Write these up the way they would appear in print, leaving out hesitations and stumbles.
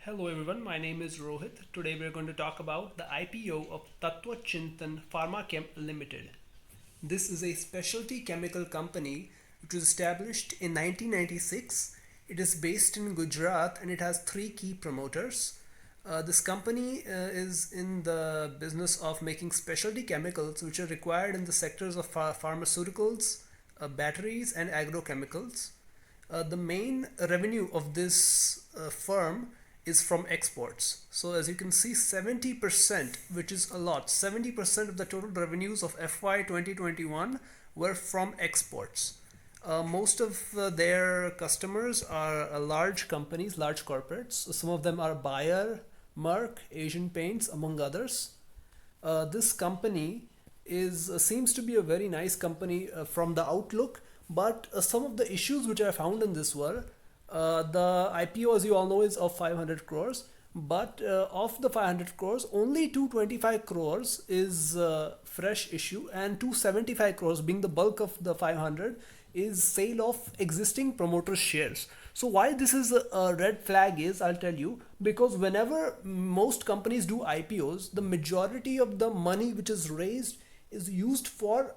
Hello everyone, my name is Rohit. Today we are going to talk about the IPO of Tatva Chintan Pharma Chem Limited. This is a specialty chemical company which was established in 1996. It is based in Gujarat and it has three key promoters. This company is in the business of making specialty chemicals which are required in the sectors of pharmaceuticals, batteries, and agrochemicals. The main revenue of this firm is from exports. So as you can see, 70%, which is a lot, 70% of the total revenues of FY 2021 were from exports. Most of their customers are large companies, large corporates. So some of them are Bayer, Merck, Asian Paints, among others. This company is seems to be a very nice company from the outlook, but some of the issues which I found in this were the IPO, as you all know, is of 500 crores, but of the 500 crores, only 225 crores is fresh issue, and 275 crores, being the bulk of the 500, is sale of existing promoter shares. So why this is a red flag is, I'll tell you, because whenever most companies do IPOs, the majority of the money which is raised is used for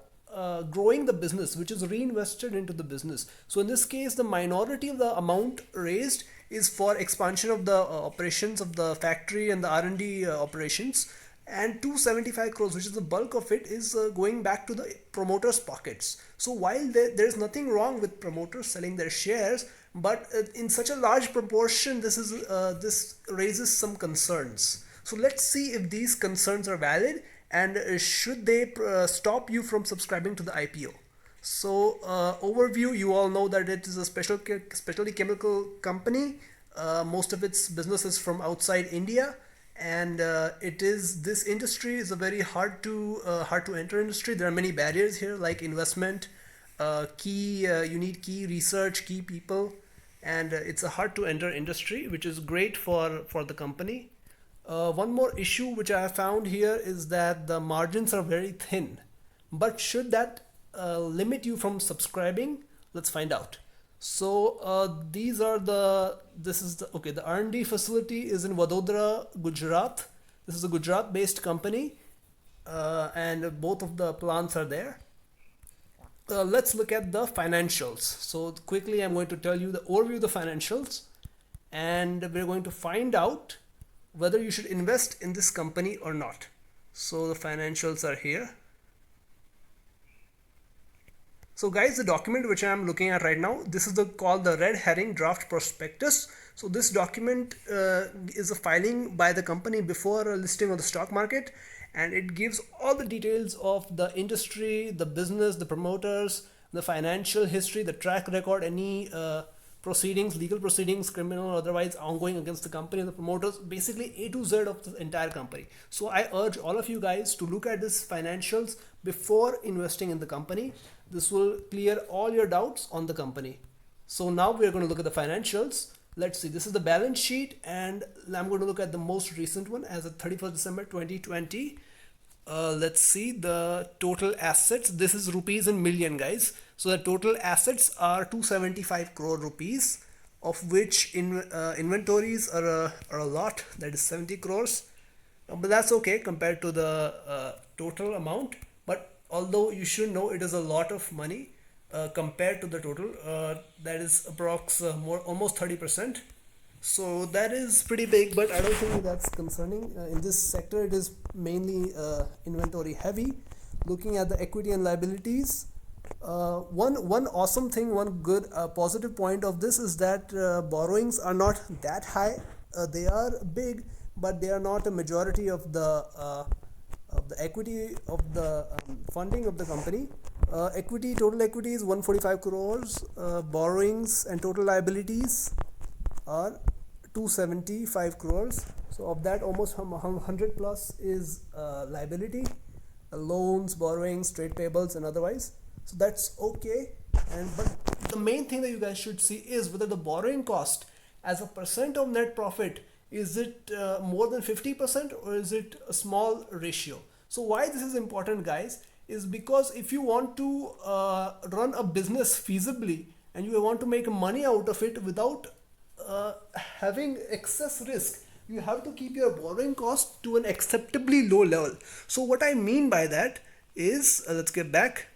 growing the business, which is reinvested into the business. So in this case, the minority of the amount raised is for expansion of the operations of the factory and the R&D operations, and 275 crores, which is the bulk of it, is going back to the promoters' pockets. So while there's nothing wrong with promoters selling their shares, but in such a large proportion, this raises some concerns. So let's see if these concerns are valid, and should they stop you from subscribing to the IPO. So overview, you all know that it is a specialty chemical company. Most of its business is from outside India, and this industry is a very hard to enter industry. There are many barriers here, like investment, you need key research, key people, and it's a hard to enter industry, which is great for the company. One more issue which I have found here is that the margins are very thin. But should that limit you from subscribing? Let's find out. So the R&D facility is in Vadodara, Gujarat. This is a Gujarat-based company, and both of the plants are there. Let's look at the financials. So quickly, I'm going to tell you the overview of the financials, and we're going to find out whether you should invest in this company or not. So the financials are here. So guys, the document which I am looking at right now, this is called the red herring draft prospectus. So this document is a filing by the company before a listing on the stock market, and it gives all the details of the industry, the business, the promoters, the financial history, the track record, any proceedings, legal proceedings, criminal or otherwise, ongoing against the company and the promoters, basically A to Z of the entire company. So I urge all of you guys to look at this financials before investing in the company. This will clear all your doubts on the company. So now we are going to look at the financials. Let's see, this is the balance sheet, and I'm going to look at the most recent one as of 31st December 2020. Let's see the total assets. This is rupees in million, guys. So the total assets are 275 crore rupees, of which inventories are a lot, that is 70 crores. But that's okay compared to the total amount. But although you should know it is a lot of money compared to the total, that is almost 30%. So that is pretty big, but I don't think that's concerning. In this sector, it is mainly inventory heavy. Looking at the equity and liabilities, one awesome thing, one good positive point of this is that borrowings are not that high. They are big, but they are not a majority of the equity of the funding of the company. Total equity is 145 crores. Borrowings and total liabilities are 275 crores. So of that, almost 100 plus is liability, loans, borrowings, trade payables, and otherwise. So that's okay. But the main thing that you guys should see is whether the borrowing cost as a percent of net profit, is it more than 50% or is it a small ratio? So why this is important, guys, is because if you want to run a business feasibly and you want to make money out of it without having excess risk, you have to keep your borrowing cost to an acceptably low level. So what I mean by that is, let's get back.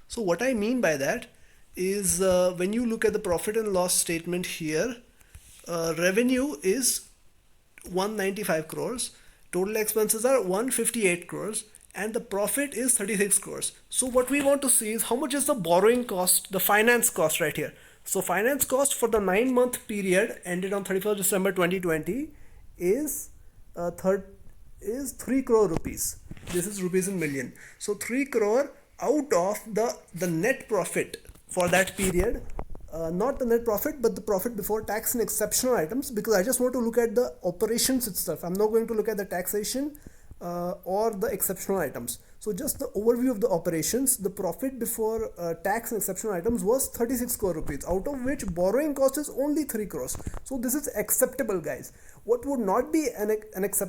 So what I mean by that is, when you look at the profit and loss statement here, revenue is 195 crores, total expenses are 158 crores, and the profit is 36 crores. So what we want to see is how much is the borrowing cost, the finance cost right here. So finance cost for the 9-month period ended on 31st December 2020 is 3 crore rupees. This is rupees in million. So 3 crore out of the net profit for that period, not the net profit but the profit before tax and exceptional items, because I just want to look at the operations itself. I'm not going to look at the taxation or the exceptional items. So just the overview of the operations, the profit before tax and exceptional items was 36 crore rupees, out of which borrowing cost is only 3 crores. So this is acceptable, guys. What would not be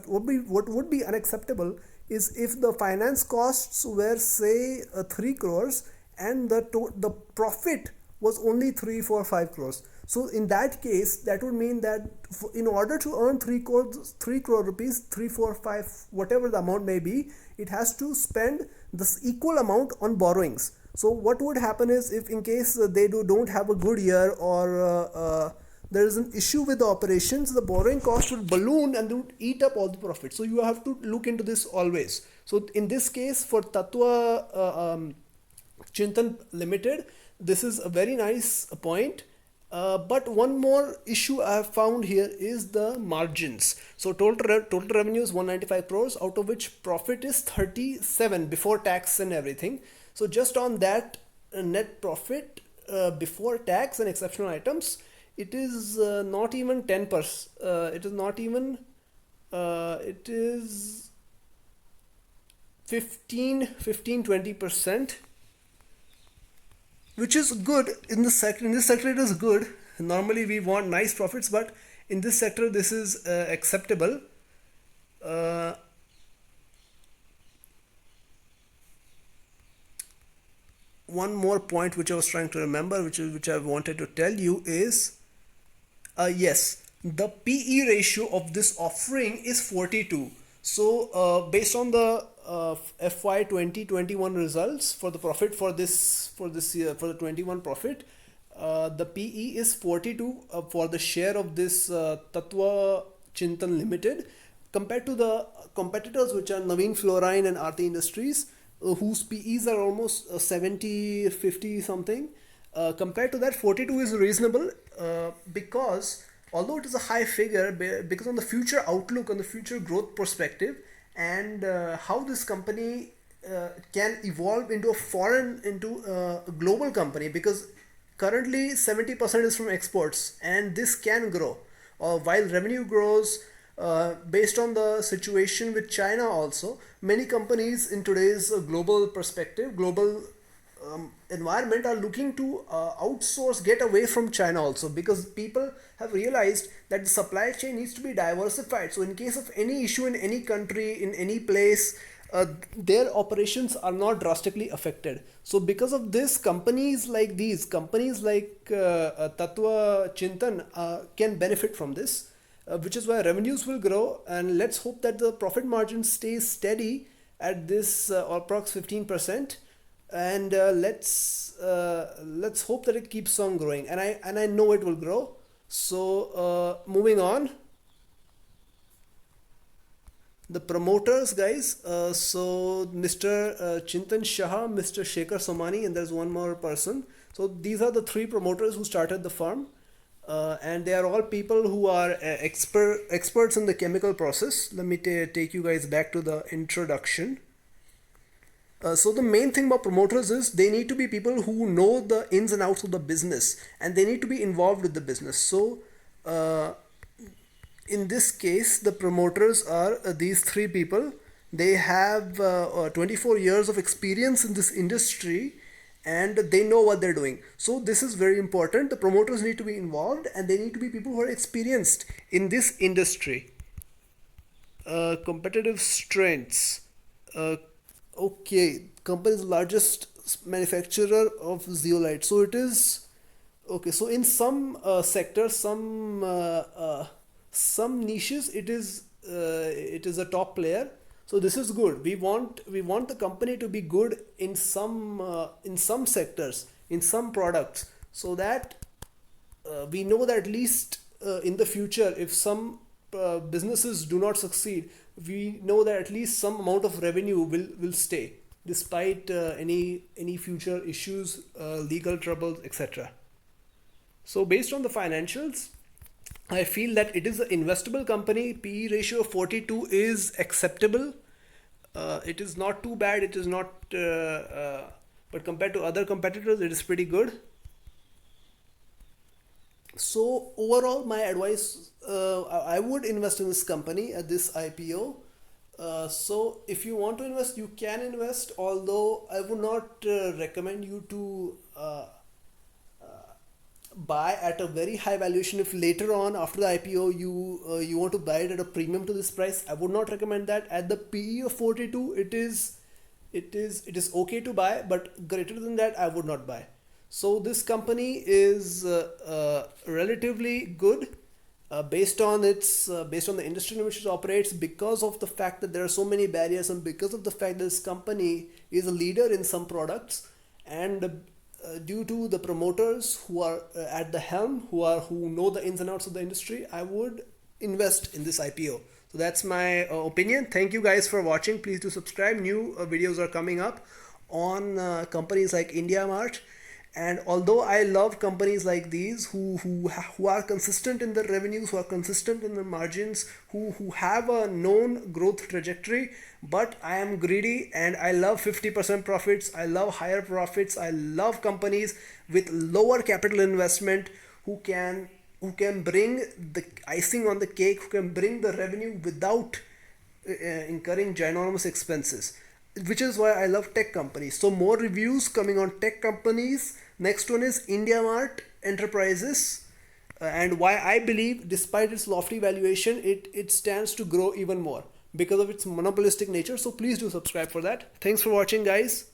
what would be unacceptable is if the finance costs were, say, 3 crores and the profit was only 3, 4, 5 crores. So in that case, that would mean that in order to earn 3 crore rupees, 3, 4, 5, whatever the amount may be, it has to spend this equal amount on borrowings. So what would happen is, if in case they don't have a good year, or there is an issue with the operations, the borrowing cost would balloon and they would eat up all the profit. So you have to look into this always. So in this case, for Tatva Chintan Limited, this is a very nice point. But one more issue I have found here is the margins. So total revenue is 195 crores, out of which profit is 37 before tax and everything. So just on that net profit before tax and exceptional items, it is not even 10%. It is not even. It is 20%, which is good in this sector. In this sector, it is good. Normally, we want nice profits, but in this sector, this is acceptable. One more point which I was trying to remember, which I wanted to tell you is, yes, the PE ratio of this offering is 42. So based on the FY 2021 results for the profit for this year, for the 21 profit, the PE is 42 for the share of this Tatva Chintan Limited, compared to the competitors, which are Naveen Fluorine and Aarti Industries, whose PEs are almost 70, 50 something. Compared to that, 42 is reasonable, because although it is a high figure, because on the future outlook, on the future growth perspective, and how this company can evolve into a global company, because currently 70% is from exports, and this can grow. While revenue grows, based on the situation with China also, many companies in today's global perspective, global environment, are looking to outsource, get away from China also, because people have realized that the supply chain needs to be diversified. So in case of any issue in any country, in any place, their operations are not drastically affected. So because of this, companies like Tatva Chintan can benefit from this, which is why revenues will grow, and let's hope that the profit margin stays steady at this approx 15%, and let's hope that it keeps on growing, and I know it will grow. So moving on, the promoters, guys. So Mr. Chintan Shah, Mr. Shekhar Somani, and there's one more person. So these are the three promoters who started the firm, and they are all people who are experts in the chemical process. Let me take you guys back to the introduction. So the main thing about promoters is they need to be people who know the ins and outs of the business, and they need to be involved with the business. So in this case, the promoters are these three people. They have 24 years of experience in this industry, and they know what they're doing. So this is very important. The promoters need to be involved, and they need to be people who are experienced in this industry. Competitive strengths. Okay, company's largest manufacturer of zeolite. So it is Okay, so in some sectors, some niches, it is a top player. So this is good. We want the company to be good in some sectors, in some products, so that we know that at least in the future, if some businesses do not succeed, we know that at least some amount of revenue will stay despite any future issues, legal troubles, etc. So based on the financials, I feel that it is an investable company. PE ratio of 42 is acceptable. It is not too bad. It is not, but compared to other competitors, it is pretty good. So overall, my advice, I would invest in this company at this IPO. So if you want to invest, you can invest. Although I would not recommend you to buy at a very high valuation. If later on after the IPO you want to buy it at a premium to this price, I would not recommend that. At the PE of 42, it is okay to buy, but greater than that, I would not buy. So this company is relatively good based on the industry in which it operates, because of the fact that there are so many barriers, and because of the fact that this company is a leader in some products, and due to the promoters who are at the helm, who know the ins and outs of the industry, I would invest in this IPO. So that's my opinion. Thank you guys for watching. Please do subscribe. New videos are coming up on companies like India Mart. And although I love companies like these who are consistent in their revenues, who are consistent in their margins, who have a known growth trajectory, but I am greedy and I love 50% profits. I love higher profits. I love companies with lower capital investment, who can bring the icing on the cake, who can bring the revenue without incurring ginormous expenses, which is why I love tech companies. So more reviews coming on tech companies. Next one is India Mart Enterprises, and why I believe, despite its lofty valuation, it stands to grow even more because of its monopolistic nature. So please do subscribe for that. Thanks for watching, guys.